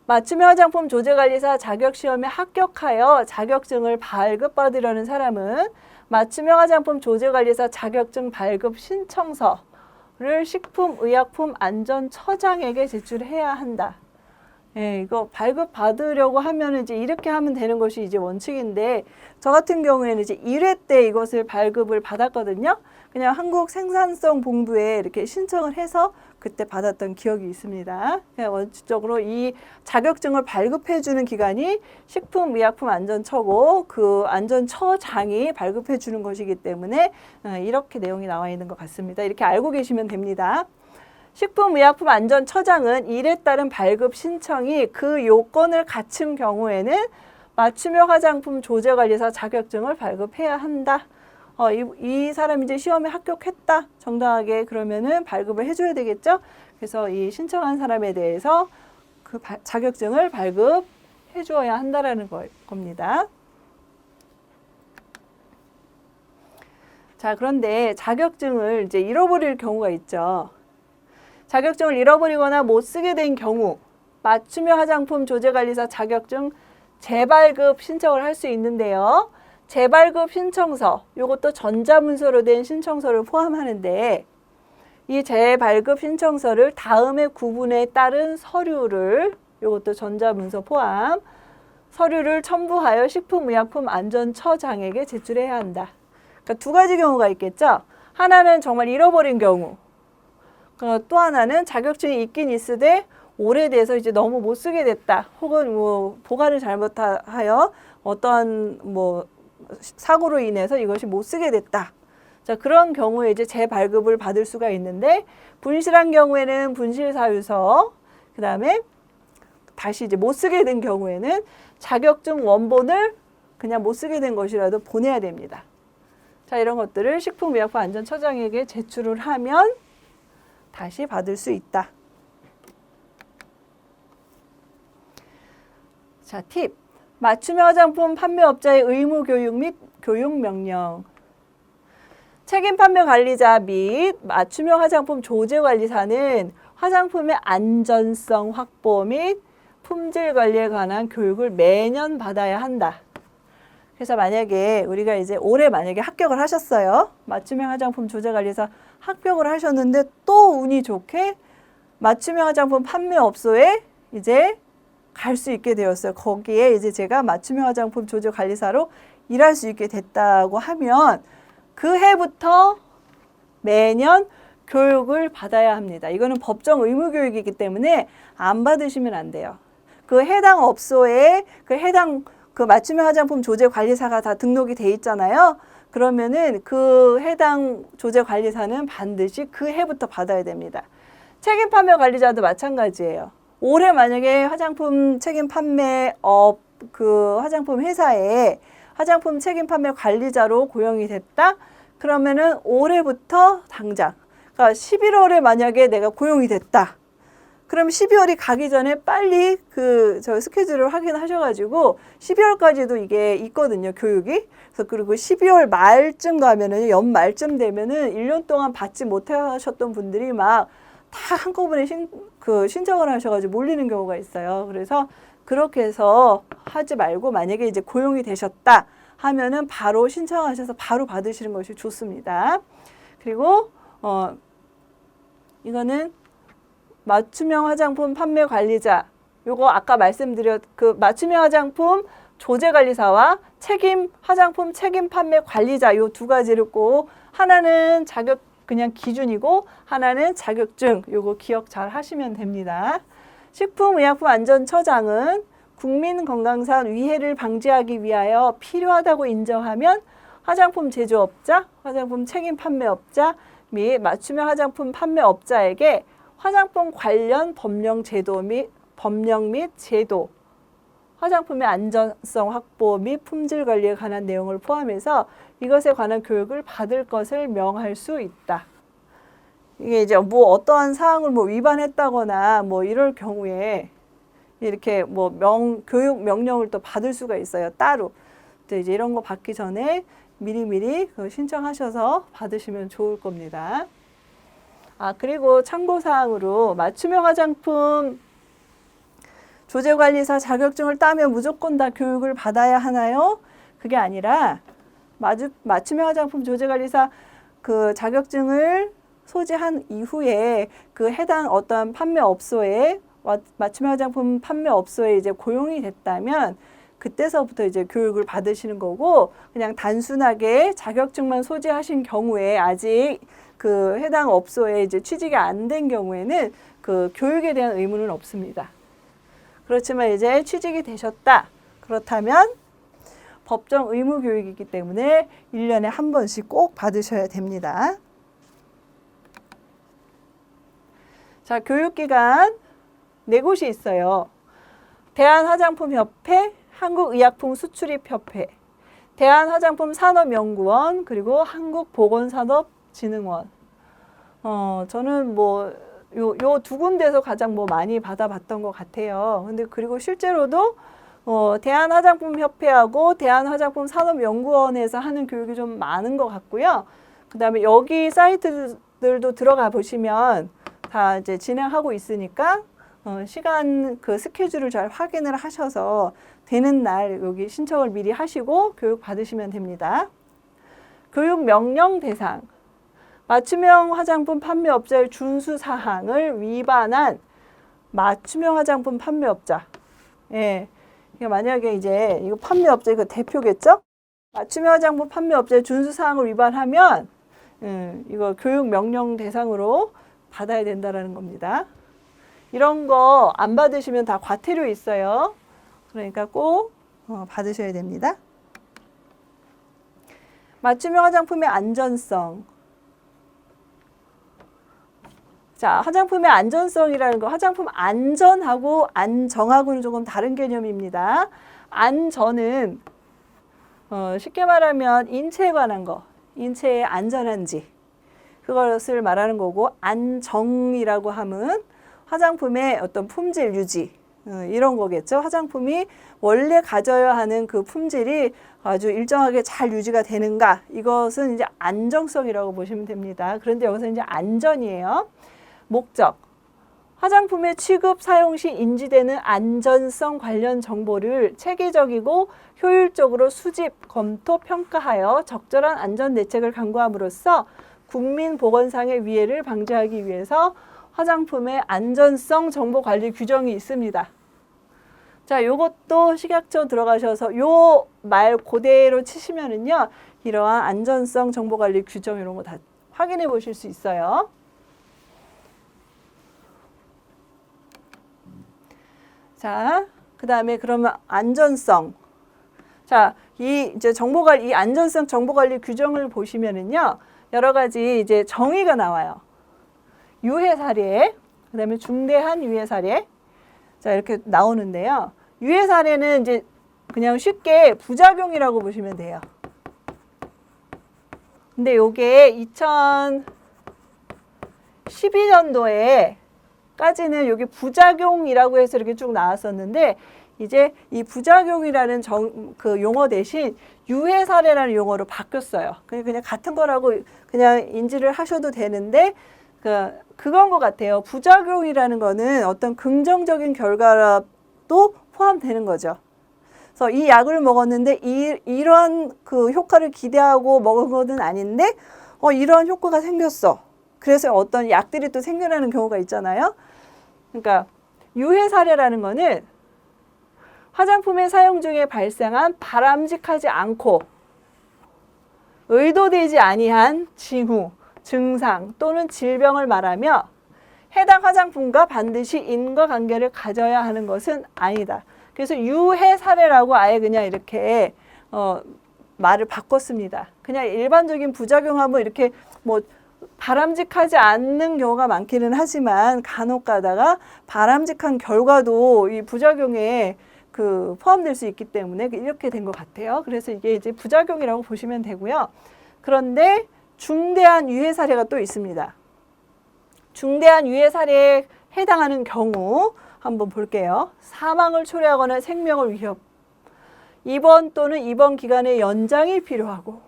맞춤형 화장품 조제관리사 자격시험에 합격하여 자격증을 발급받으려는 사람은 맞춤형 화장품 조제관리사 자격증 발급 신청서를 식품의약품안전처장에게 제출해야 한다. 예, 이거 발급받으려고 하면 이제 이렇게 하면 되는 것이 이제 원칙인데 저 같은 경우에는 이제 1회 때 이것을 발급을 받았거든요. 그냥 한국생산성본부에 이렇게 신청을 해서 그때 받았던 기억이 있습니다. 그냥 원칙적으로 이 자격증을 발급해주는 기관이 식품의약품안전처고 그 안전처장이 발급해주는 것이기 때문에 이렇게 내용이 나와 있는 것 같습니다. 이렇게 알고 계시면 됩니다. 식품의약품안전처장은 이에 따른 발급 신청이 그 요건을 갖춘 경우에는 맞춤형 화장품 조제관리사 자격증을 발급해야 한다. 이 사람이 이제 시험에 합격했다. 정당하게 그러면은 발급을 해줘야 되겠죠. 그래서 이 신청한 사람에 대해서 그 자격증을 발급해 주어야 한다라는 겁니다. 자, 그런데 자격증을 이제 잃어버릴 경우가 있죠. 자격증을 잃어버리거나 못 쓰게 된 경우 맞춤형 화장품 조제관리사 자격증 재발급 신청을 할 수 있는데요. 재발급 신청서, 이것도 전자문서로 된 신청서를 포함하는데 이 재발급 신청서를 다음의 구분에 따른 서류를, 이것도 전자문서 포함, 서류를 첨부하여 식품의약품안전처장에게 제출해야 한다. 그러니까 두 가지 경우가 있겠죠. 하나는 정말 잃어버린 경우, 또 하나는 자격증이 있긴 있으되 오래돼서 이제 너무 못 쓰게 됐다. 혹은 뭐 보관을 잘못하여 어떤 뭐 사고로 인해서 이것이 못 쓰게 됐다. 자, 그런 경우에 이제 재발급을 받을 수가 있는데 분실한 경우에는 분실사유서, 그 다음에 다시 이제 못 쓰게 된 경우에는 자격증 원본을 그냥 못 쓰게 된 것이라도 보내야 됩니다. 자, 이런 것들을 식품의약품안전처장에게 제출을 하면 다시 받을 수 있다. 자, 팁. 맞춤형 화장품 판매업자의 의무 교육 및 교육 명령. 책임 판매 관리자 및 맞춤형 화장품 조제 관리사는 화장품의 안전성 확보 및 품질 관리에 관한 교육을 매년 받아야 한다. 그래서 만약에 우리가 이제 올해 만약에 합격을 하셨어요. 맞춤형 화장품 조제 관리사 합격을 하셨는데 또 운이 좋게 맞춤형 화장품 판매업소에 이제 갈 수 있게 되었어요. 거기에 이제 제가 맞춤형 화장품 조제 관리사로 일할 수 있게 됐다고 하면 그 해부터 매년 교육을 받아야 합니다. 이거는 법정 의무 교육이기 때문에 안 받으시면 안 돼요. 그 해당 업소에 그 해당 그 맞춤형 화장품 조제 관리사가 다 등록이 돼 있잖아요. 그러면은 그 해당 조제 관리사는 반드시 그 해부터 받아야 됩니다. 책임 판매 관리자도 마찬가지예요. 올해 만약에 화장품 책임 판매업 그 화장품 회사에 화장품 책임 판매 관리자로 고용이 됐다. 그러면은 올해부터 당장, 그러니까 11월에 만약에 내가 고용이 됐다. 그럼 12월이 가기 전에 빨리 저 스케줄을 확인하셔가지고 12월까지도 이게 있거든요, 교육이. 그래서 그리고 12월 말쯤 가면은 연말쯤 되면은 1년 동안 받지 못하셨던 분들이 막 다 한꺼번에 신청을 하셔가지고 몰리는 경우가 있어요. 그래서 그렇게 해서 하지 말고 만약에 이제 고용이 되셨다 하면은 바로 신청하셔서 바로 받으시는 것이 좋습니다. 그리고 이거는 맞춤형 화장품 판매 관리자. 요거 아까 말씀드렸 그 맞춤형 화장품 조제 관리사와 화장품 책임 판매 관리자 요 두 가지를 꼭 하나는 자격 그냥 기준이고 하나는 자격증. 요거 기억 잘 하시면 됩니다. 식품의약품안전처장은 국민건강상 위해를 방지하기 위하여 필요하다고 인정하면 화장품 제조업자, 화장품 책임 판매업자 및 맞춤형 화장품 판매업자에게 화장품 관련 법령 및 제도, 화장품의 안전성 확보 및 품질 관리에 관한 내용을 포함해서 이것에 관한 교육을 받을 것을 명할 수 있다. 이게 이제 뭐 어떠한 사항을 뭐 위반했다거나 뭐 이럴 경우에 이렇게 뭐 교육 명령을 또 받을 수가 있어요. 따로. 또 이제 이런 거 받기 전에 미리미리 신청하셔서 받으시면 좋을 겁니다. 그리고 참고사항으로 맞춤형 화장품 조제관리사 자격증을 따면 무조건 다 교육을 받아야 하나요? 그게 아니라 맞춤형 화장품 조제관리사 그 자격증을 소지한 이후에 그 해당 어떤 판매업소에 맞춤형 화장품 판매업소에 이제 고용이 됐다면 그때서부터 이제 교육을 받으시는 거고 그냥 단순하게 자격증만 소지하신 경우에 아직 그 해당 업소에 이제 취직이 안 된 경우에는 그 교육에 대한 의무는 없습니다. 그렇지만 이제 취직이 되셨다. 그렇다면 법정 의무 교육이기 때문에 1년에 한 번씩 꼭 받으셔야 됩니다. 자, 교육기관 4곳이 있어요. 대한화장품협회, 한국의약품수출입협회, 대한화장품산업연구원, 그리고 한국보건산업진흥원. 저는 뭐 요 두 군데에서 가장 뭐 많이 받아봤던 것 같아요. 근데 그리고 실제로도 대한화장품협회하고 대한화장품산업연구원에서 하는 교육이 좀 많은 것 같고요. 그다음에 여기 사이트들도 들어가 보시면 다 이제 진행하고 있으니까 시간 그 스케줄을 잘 확인을 하셔서 되는 날 여기 신청을 미리 하시고 교육 받으시면 됩니다. 교육 명령 대상. 맞춤형 화장품 판매업자의 준수 사항을 위반한 맞춤형 화장품 판매업자. 예. 만약에 이제 이거 판매업자 이거 대표겠죠? 맞춤형 화장품 판매업자의 준수 사항을 위반하면 이거 교육 명령 대상으로 받아야 된다라는 겁니다. 이런 거 안 받으시면 다 과태료 있어요. 그러니까 꼭 받으셔야 됩니다. 맞춤형 화장품의 안전성. 자, 화장품의 안전성이라는 거, 화장품 안전하고 안정하고는 조금 다른 개념입니다. 안전은 쉽게 말하면 인체에 관한 거, 인체에 안전한지 그것을 말하는 거고, 안정이라고 하면 화장품의 어떤 품질 유지 이런 거겠죠. 화장품이 원래 가져야 하는 그 품질이 아주 일정하게 잘 유지가 되는가, 이것은 이제 안정성이라고 보시면 됩니다. 그런데 여기서 이제 안전이에요. 목적. 화장품의 취급, 사용 시 인지되는 안전성 관련 정보를 체계적이고 효율적으로 수집, 검토, 평가하여 적절한 안전 대책을 강구함으로써 국민 보건상의 위해를 방지하기 위해서 화장품의 안전성 정보 관리 규정이 있습니다. 자, 요것도 식약처 들어가셔서 요 말 그대로 치시면은요, 이러한 안전성 정보 관리 규정 이런 거 다 확인해 보실 수 있어요. 자, 그 다음에 그러면 안전성. 자, 이 이제 이 안전성 정보관리 규정을 보시면은요, 여러 가지 이제 정의가 나와요. 유해 사례, 그다음에 중대한 유해 사례, 자 이렇게 나오는데요. 유해 사례는 이제 그냥 쉽게 부작용이라고 보시면 돼요. 근데 요게 2012년도에까지는 여기 부작용이라고 해서 이렇게 쭉 나왔었는데, 이제 이 부작용이라는 그 용어 대신 유해 사례라는 용어로 바뀌었어요. 그냥 같은 거라고 그냥 인지를 하셔도 되는데, 그건 것 같아요. 부작용이라는 거는 어떤 긍정적인 결과도 포함되는 거죠. 그래서 이 약을 먹었는데 이런 그 효과를 기대하고 먹은 것은 아닌데 이런 효과가 생겼어. 그래서 어떤 약들이 또 생겨나는 경우가 있잖아요. 그러니까 유해 사례라는 거는 화장품의 사용 중에 발생한 바람직하지 않고 의도되지 아니한 징후, 증상 또는 질병을 말하며 해당 화장품과 반드시 인과관계를 가져야 하는 것은 아니다. 그래서 유해 사례라고 아예 그냥 이렇게 말을 바꿨습니다. 그냥 일반적인 부작용하면 이렇게 뭐 바람직하지 않는 경우가 많기는 하지만 간혹 가다가 바람직한 결과도 이 부작용에 포함될 수 있기 때문에 이렇게 된 것 같아요. 그래서 이게 이제 부작용이라고 보시면 되고요. 그런데 중대한 유해 사례가 또 있습니다. 중대한 유해 사례에 해당하는 경우 한번 볼게요. 사망을 초래하거나 생명을 위협, 입원 또는 입원 기간의 연장이 필요하고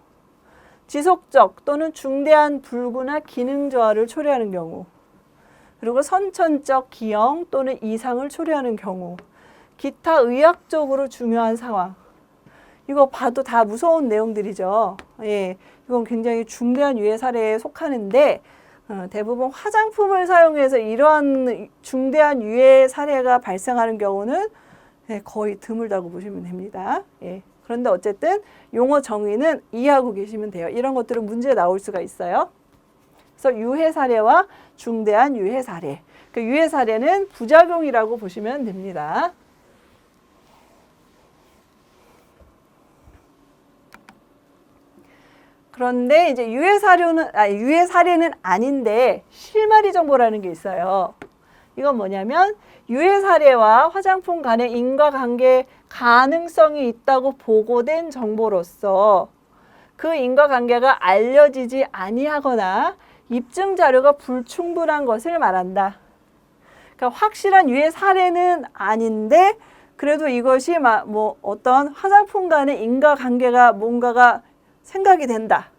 지속적 또는 중대한 불구나 기능 저하를 초래하는 경우, 그리고 선천적 기형 또는 이상을 초래하는 경우, 기타 의학적으로 중요한 상황. 이거 봐도 다 무서운 내용들이죠. 예, 이건 굉장히 중대한 유해 사례에 속하는데 대부분 화장품을 사용해서 이러한 중대한 유해 사례가 발생하는 경우는 거의 드물다고 보시면 됩니다. 예. 그런데 어쨌든 용어 정의는 이해하고 계시면 돼요. 이런 것들은 문제에 나올 수가 있어요. 그래서 유해 사례와 중대한 유해 사례. 그 유해 사례는 부작용이라고 보시면 됩니다. 그런데 이제 유해 사례는 아닌데 실마리 정보라는 게 있어요. 이건 뭐냐면 유해 사례와 화장품 간의 인과관계 가능성이 있다고 보고된 정보로서 그 인과관계가 알려지지 아니하거나 입증 자료가 불충분한 것을 말한다. 그러니까 확실한 유해 사례는 아닌데 그래도 이것이 뭐 어떤 화장품 간의 인과관계가 뭔가가 생각이 된다.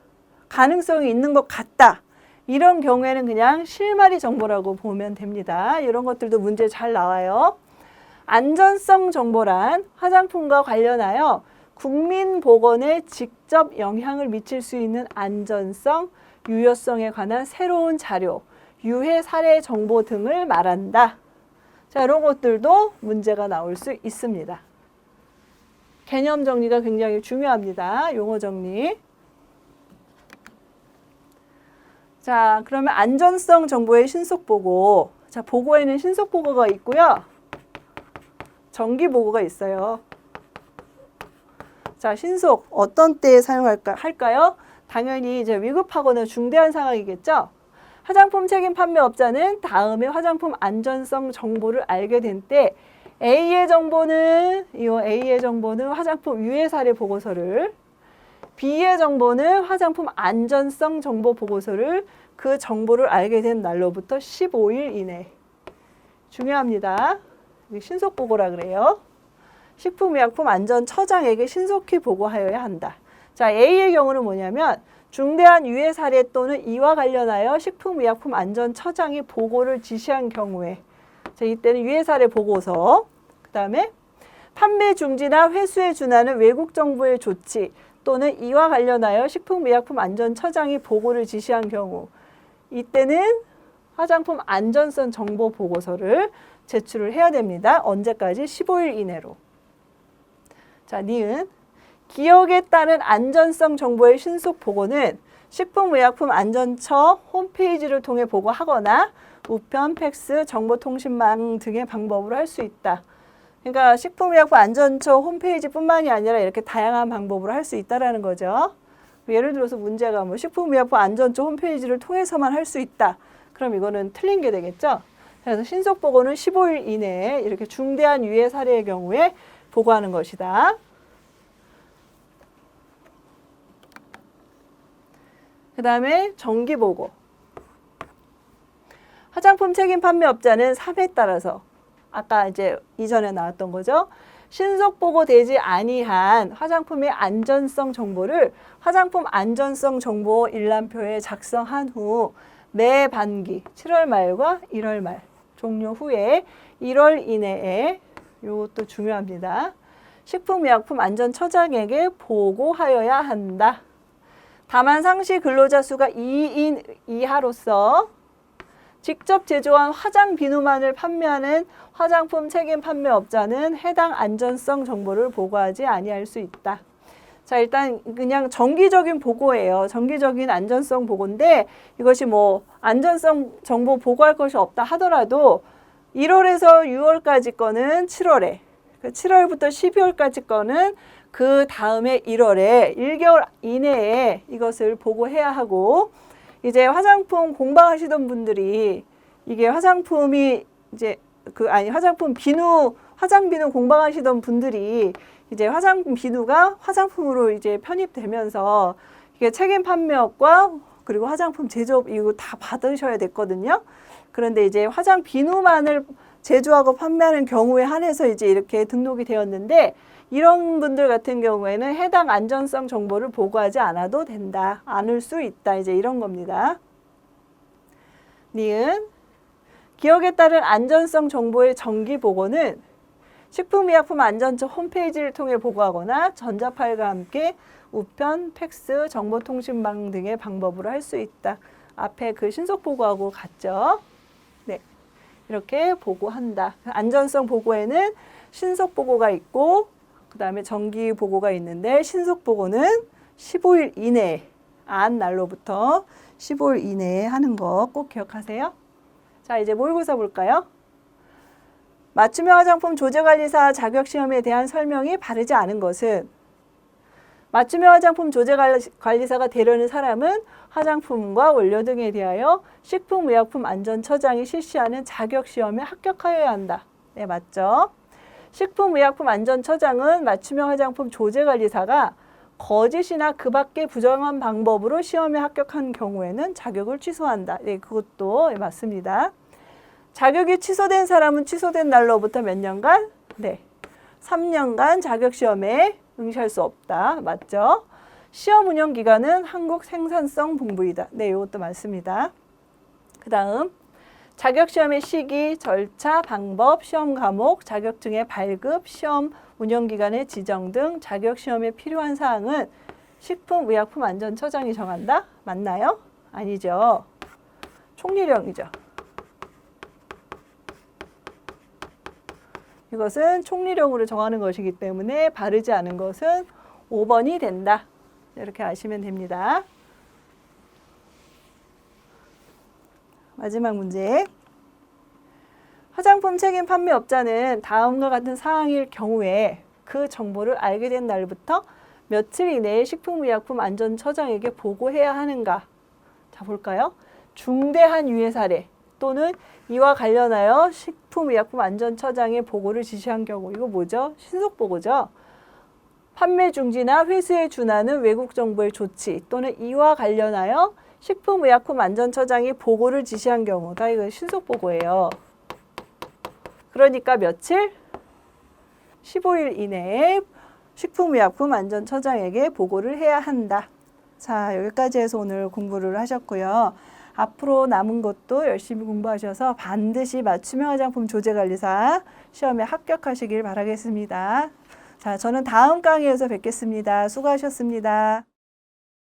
가능성이 있는 것 같다. 이런 경우에는 그냥 실마리 정보라고 보면 됩니다. 이런 것들도 문제 잘 나와요. 안전성 정보란 화장품과 관련하여 국민 보건에 직접 영향을 미칠 수 있는 안전성, 유효성에 관한 새로운 자료, 유해 사례 정보 등을 말한다. 자, 이런 것들도 문제가 나올 수 있습니다. 개념 정리가 굉장히 중요합니다. 용어 정리. 자, 그러면 안전성 정보의 신속 보고. 자, 보고에는 신속 보고가 있고요. 정기 보고가 있어요. 자, 신속 어떤 때에 할까요? 당연히 이제 위급하거나 중대한 상황이겠죠. 화장품 책임 판매업자는 다음에 화장품 안전성 정보를 알게 된 때 A의 정보는 화장품 유해 사례 보고서를, B의 정보는 화장품 안전성 정보 보고서를 그 정보를 알게 된 날로부터 15일 이내. 중요합니다. 신속 보고라 그래요. 식품의약품안전처장에게 신속히 보고하여야 한다. 자, A의 경우는 뭐냐면 중대한 유해 사례 또는 이와 관련하여 식품의약품안전처장이 보고를 지시한 경우에, 자, 이때는 유해 사례 보고서, 그 다음에 판매 중지나 회수에 준하는 외국 정부의 조치 또는 이와 관련하여 식품의약품안전처장이 보고를 지시한 경우, 이때는 화장품 안전성 정보 보고서를 제출을 해야 됩니다. 언제까지? 15일 이내로. 자, 니은 기억에 따른 안전성 정보의 신속 보고는 식품의약품안전처 홈페이지를 통해 보고하거나 우편, 팩스, 정보통신망 등의 방법으로 할 수 있다. 그러니까 식품의약품 안전처 홈페이지뿐만이 아니라 이렇게 다양한 방법으로 할 수 있다라는 거죠. 예를 들어서 문제가 뭐 식품의약품 안전처 홈페이지를 통해서만 할 수 있다. 그럼 이거는 틀린 게 되겠죠. 그래서 신속 보고는 15일 이내에 이렇게 중대한 유해 사례의 경우에 보고하는 것이다. 그 다음에 정기 보고. 화장품 책임 판매업자는 3회에 따라서 아까 이제 이전에 나왔던 거죠. 신속 보고되지 아니한 화장품의 안전성 정보를 화장품 안전성 정보 일람표에 작성한 후 매 반기 7월 말과 1월 말 종료 후에 1월 이내에 이것도 중요합니다. 식품의약품 안전처장에게 보고하여야 한다. 다만 상시 근로자 수가 2인 이하로서 직접 제조한 화장 비누만을 판매하는 화장품 책임 판매업자는 해당 안전성 정보를 보고하지 아니할 수 있다. 자, 일단 그냥 정기적인 보고예요. 정기적인 안전성 보고인데 이것이 뭐 안전성 정보 보고할 것이 없다 하더라도 1월에서 6월까지 거는 7월에, 7월부터 12월까지 거는 그 다음에 1월에 1개월 이내에 이것을 보고해야 하고, 이제 화장품 공방하시던 분들이 이게 화장품이 이제 화장품 비누, 화장 비누 공방하시던 분들이 이제 화장품 비누가 화장품으로 이제 편입되면서 이게 책임 판매업과 그리고 화장품 제조업 이거 다 받으셔야 됐거든요. 그런데 이제 화장 비누만을 제조하고 판매하는 경우에 한해서 이제 이렇게 등록이 되었는데, 이런 분들 같은 경우에는 해당 안전성 정보를 보고하지 않아도 된다. 않을 수 있다. 이제 이런 겁니다. 니은 기억에 따른 안전성 정보의 정기 보고는 식품의약품 안전처 홈페이지를 통해 보고하거나 전자파일과 함께 우편, 팩스, 정보통신망 등의 방법으로 할 수 있다. 앞에 그 신속 보고하고 같죠? 네, 이렇게 보고한다. 안전성 보고에는 신속 보고가 있고 그 다음에 정기 보고가 있는데, 신속 보고는 15일 이내에, 안 날로부터 15일 이내에 하는 거 꼭 기억하세요. 자, 이제 모의고사 볼까요? 맞춤형 화장품 조제관리사 자격시험에 대한 설명이 바르지 않은 것은, 맞춤형 화장품 조제관리사가 되려는 사람은 화장품과 원료 등에 대하여 식품의약품안전처장이 실시하는 자격시험에 합격하여야 한다. 네, 맞죠? 식품의약품안전처장은 맞춤형 화장품 조제관리사가 거짓이나 그 밖의 부정한 방법으로 시험에 합격한 경우에는 자격을 취소한다. 네, 그것도 맞습니다. 자격이 취소된 사람은 취소된 날로부터 몇 년간? 네, 3년간 자격시험에 응시할 수 없다. 맞죠? 시험 운영 기간은 한국 생산성 본부이다. 네, 이것도 맞습니다. 그 다음 자격시험의 시기, 절차, 방법, 시험 과목, 자격증의 발급, 시험 운영 기간의 지정 등 자격시험에 필요한 사항은 식품의약품안전처장이 정한다? 맞나요? 아니죠. 총리령이죠. 이것은 총리령으로 정하는 것이기 때문에 바르지 않은 것은 5번이 된다. 이렇게 아시면 됩니다. 마지막 문제. 화장품 책임 판매업자는 다음과 같은 사항일 경우에 그 정보를 알게 된 날부터 며칠 이내에 식품의약품안전처장에게 보고해야 하는가? 자, 볼까요? 중대한 유해 사례 또는 이와 관련하여 식품의약품안전처장에 보고를 지시한 경우, 이거 뭐죠? 신속보고죠. 판매 중지나 회수에 준하는 외국 정보의 조치 또는 이와 관련하여 식품의약품안전처장이 보고를 지시한 경우가 이거 신속보고예요. 그러니까 며칠? 15일 이내에 식품의약품안전처장에게 보고를 해야 한다. 자, 여기까지 해서 오늘 공부를 하셨고요. 앞으로 남은 것도 열심히 공부하셔서 반드시 맞춤형 화장품 조제관리사 시험에 합격하시길 바라겠습니다. 자, 저는 다음 강의에서 뵙겠습니다. 수고하셨습니다.